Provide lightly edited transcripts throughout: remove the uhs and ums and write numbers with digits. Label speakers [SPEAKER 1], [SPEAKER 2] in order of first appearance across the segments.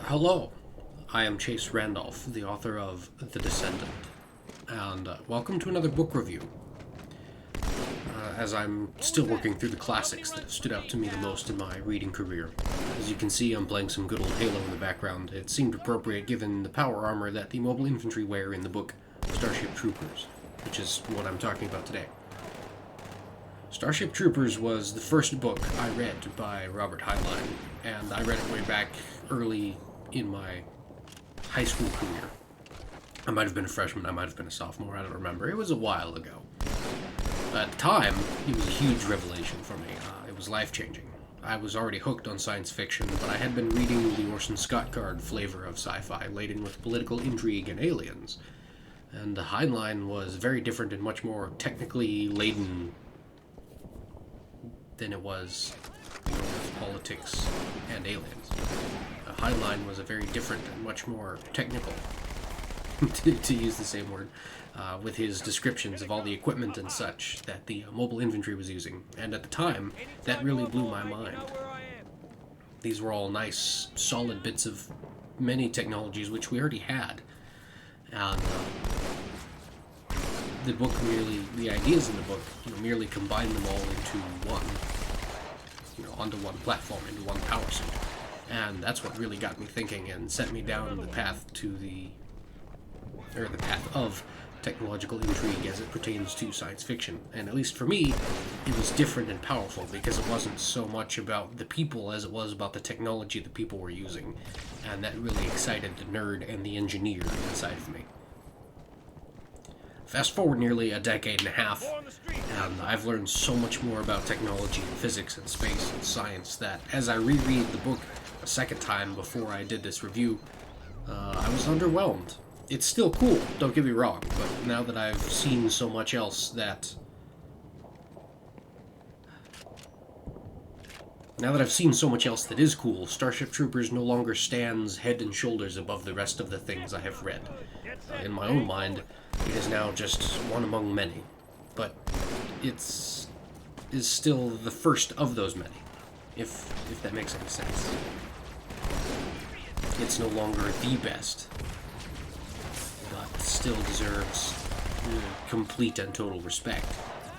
[SPEAKER 1] Hello, I am Chase Randolph, the author of The Descendant, and welcome to another book review. As I'm still working through the classics that have stood out to me the most in my reading career. As you can see, I'm playing some good old Halo in the background. It seemed appropriate given the power armor that the mobile infantry wear in the book Starship Troopers, which is what I'm talking about today. Starship Troopers was the first book I read by Robert Heinlein, and I read it way back early in my high school career. I might have been a freshman, I might have been a sophomore, I don't remember. It was a while ago. At the time, it was a huge revelation for me. It was life-changing. I was already hooked on science fiction, but I had been reading the Orson Scott Card flavor of sci-fi, laden with political intrigue and aliens. And Heinlein was very different and much more technically laden than it was, with politics and aliens. Heinlein was a very different and much more technical, to use the same word, with his descriptions of all the equipment and such that the mobile infantry was using. And at the time, that really blew my mind. These were all nice, solid bits of many technologies which we already had. And the ideas in the book, merely combined them all into one, onto one platform, into one power suit. And that's what really got me thinking and sent me down the path the path of technological intrigue as it pertains to science fiction. And at least for me, it was different and powerful because it wasn't so much about the people as it was about the technology that people were using. And that really excited the nerd and the engineer inside of me. Fast forward nearly a decade and a half, and I've learned so much more about technology and physics and space and science that as I reread the book a second time before I did this review, I was underwhelmed. It's still cool, don't get me wrong, but now that I've seen so much else that is cool, Starship Troopers no longer stands head and shoulders above the rest of the things I have read. In my own mind, it is now just one among many, but is still the first of those many, if that makes any sense. It's no longer the best, but still deserves complete and total respect.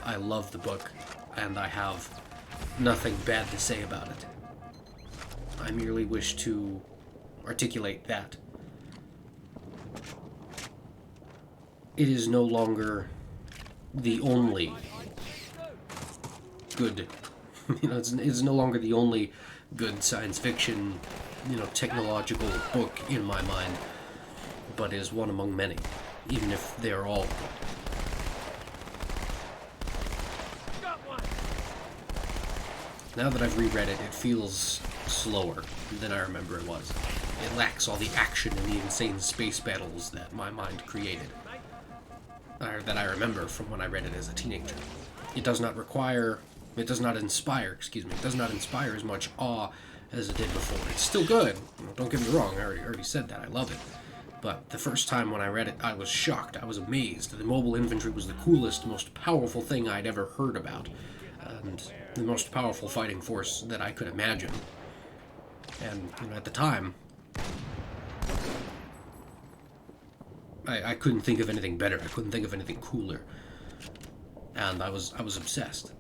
[SPEAKER 1] I love the book, and I have nothing bad to say about it. I merely wish to articulate that it is no longer the only good, it's no longer the only good science fiction, technological book in my mind, but is one among many, even if they are all. Now that I've reread it, it feels slower than I remember it was. It lacks all the action and the insane space battles that my mind created, or that I remember from when I read it as a teenager. It does not inspire as much awe as it did before. It's still good, don't get me wrong, I already said that, I love it. But the first time when I read it, I was shocked, I was amazed. The mobile infantry was the coolest, most powerful thing I'd ever heard about, and the most powerful fighting force that I could imagine. And at the time, I couldn't think of anything better. I couldn't think of anything cooler. And I was obsessed.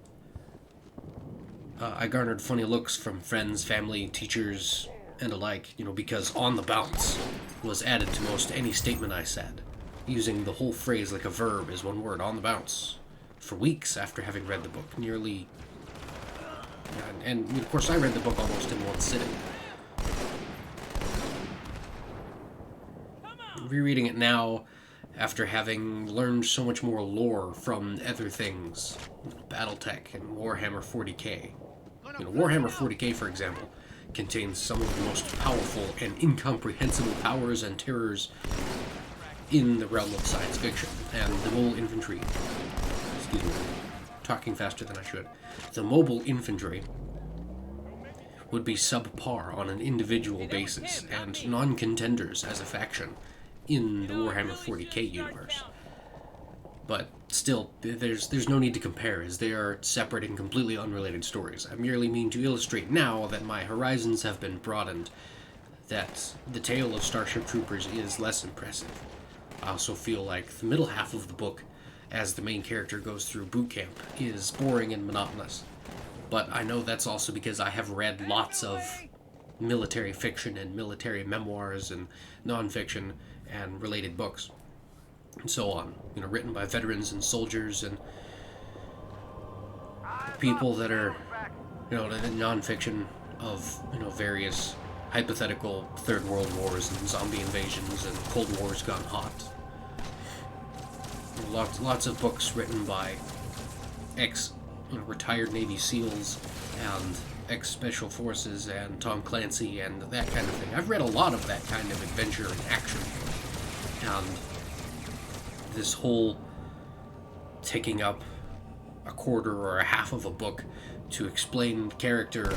[SPEAKER 1] I garnered funny looks from friends, family, teachers, and alike, because "on the bounce" was added to most any statement I said, using the whole phrase like a verb as one word, "on the bounce," for weeks after having read the book, nearly. And of course, I read the book almost in one sitting. Rereading it now, after having learned so much more lore from other things, Battletech and Warhammer 40k. Warhammer 40k, for example, contains some of the most powerful and incomprehensible powers and terrors in the realm of science fiction, and the mobile infantry, talking faster than I should, the mobile infantry would be subpar on an individual basis, and non-contenders as a faction in the Warhammer 40k universe. But still, there's no need to compare, as they are separate and completely unrelated stories. I merely mean to illustrate now that my horizons have been broadened that the tale of Starship Troopers is less impressive. I also feel like the middle half of the book, as the main character goes through boot camp, is boring and monotonous. But I know that's also because I have read lots of military fiction and military memoirs and nonfiction and related books and so on, written by veterans and soldiers and people that are, the nonfiction of, various hypothetical Third World Wars and zombie invasions and Cold Wars gone hot. Lots of books written by retired Navy SEALs and ex-Special Forces and Tom Clancy and that kind of thing. I've read a lot of that kind of adventure and action. And this whole taking up a quarter or a half of a book to explain character,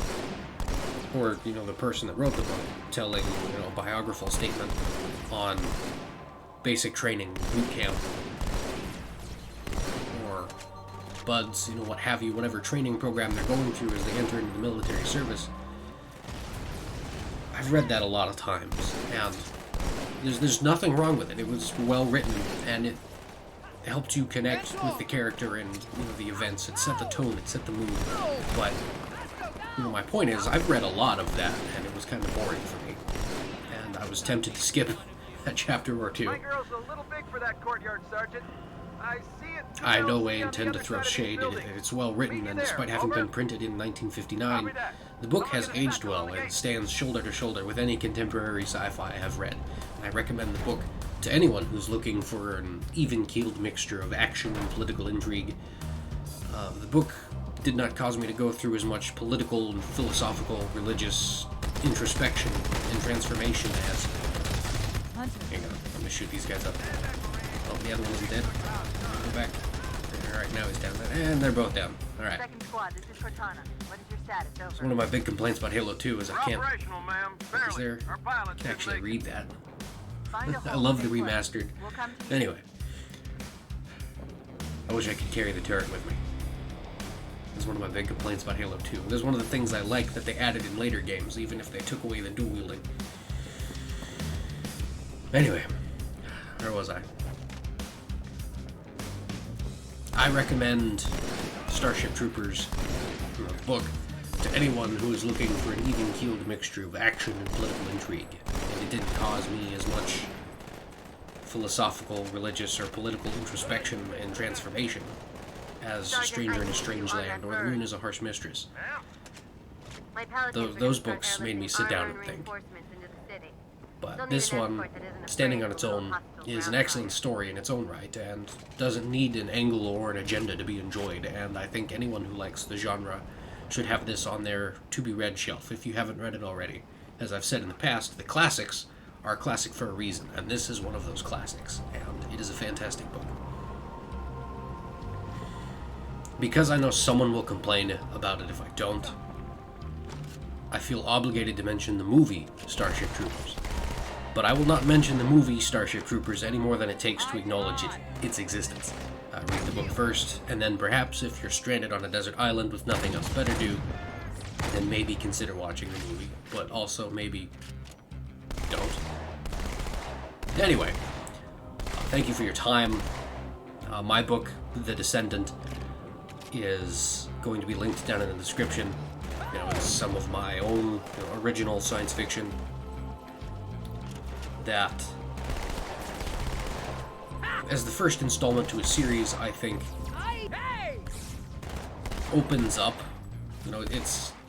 [SPEAKER 1] or, the person that wrote the book, telling, a biographical statement on basic training, boot camp, or buds, what have you, whatever training program they're going through as they enter into the military service. I've read that a lot of times, and there's nothing wrong with it. It was well written, and it helped you connect with the character and the events. It set the tone, it set the mood. But my point is, I've read a lot of that, and it was kind of boring for me, and I was tempted to skip a chapter or two.
[SPEAKER 2] My girl's a little big for that courtyard, Sergeant. I see it.
[SPEAKER 1] I in no way intend to throw shade. It's well written, and despite having been printed in 1959, the book has aged well and stands shoulder to shoulder with any contemporary sci-fi I have read. And I recommend the book to anyone who's looking for an even-keeled mixture of action and political intrigue. The book did not cause me to go through as much political and philosophical, religious introspection and transformation as... Hang on, I'm gonna shoot these guys up. Oh, the other one isn't dead. Go back. Alright, now he's down. And they're both down. Alright.
[SPEAKER 3] Second squad, this is Cortana. What is your status? Over.
[SPEAKER 1] It's one of my big complaints about Halo 2 is I can't...
[SPEAKER 2] Is
[SPEAKER 1] there? I can actually read that.
[SPEAKER 3] Find a
[SPEAKER 1] I
[SPEAKER 3] hole
[SPEAKER 1] love the
[SPEAKER 3] in this
[SPEAKER 1] remastered.
[SPEAKER 3] We'll come to you.
[SPEAKER 1] Anyway. I wish I could carry the turret with me. That's one of my big complaints about Halo 2. There's one of the things I like that they added in later games, even if they took away the dual wielding. Anyway, where was I? I recommend Starship Troopers, the book, to anyone who is looking for an even-keeled mixture of action and political intrigue. And it didn't cause me as much philosophical, religious, or political introspection and transformation as Stranger in a Strange Land or The Moon is a Harsh Mistress. Those books made me sit down and think. But this one, standing on its own, is an excellent story in its own right, and doesn't need an angle or an agenda to be enjoyed, and I think anyone who likes the genre should have this on their to-be-read shelf if you haven't read it already. As I've said in the past, the classics are classic for a reason, and this is one of those classics, and it is a fantastic book. Because I know someone will complain about it if I don't, I feel obligated to mention the movie Starship Troopers. But I will not mention the movie Starship Troopers any more than it takes to acknowledge its existence. Read the book first, and then perhaps if you're stranded on a desert island with nothing else better to do, then maybe consider watching the movie, but also maybe don't. Anyway, thank you for your time. My book, The Descendant, is going to be linked down in the description. It's some of my own original science fiction that, as the first installment to a series, I think opens up,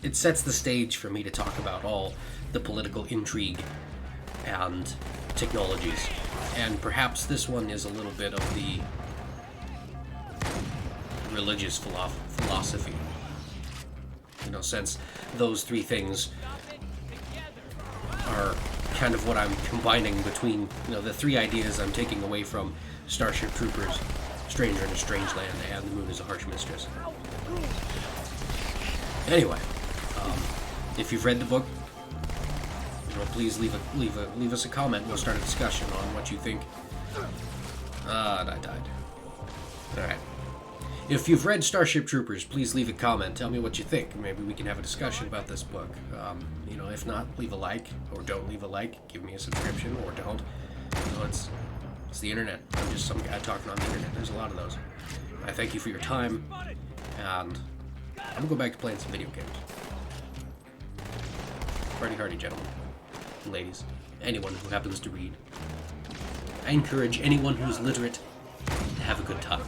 [SPEAKER 1] it sets the stage for me to talk about all the political intrigue and technologies. And perhaps this one is a little bit of the religious philosophy. Since those three things are kind of what I'm combining between, the three ideas I'm taking away from Starship Troopers, Stranger in a Strange Land, and The Moon is a Harsh Mistress. Anyway, if you've read the book, please leave us a comment. We'll start a discussion on what you think. I died. All right. If you've read Starship Troopers, please leave a comment. Tell me what you think. Maybe we can have a discussion about this book. You know, if not, leave a like, or don't leave a like. Give me a subscription, or don't. You know, it's the internet. I'm just some guy talking on the internet. There's a lot of those. I thank you for your time, and I'm gonna go back to playing some video games. Party hardy, gentlemen, ladies, anyone who happens to read. I encourage anyone who's literate to have a good time.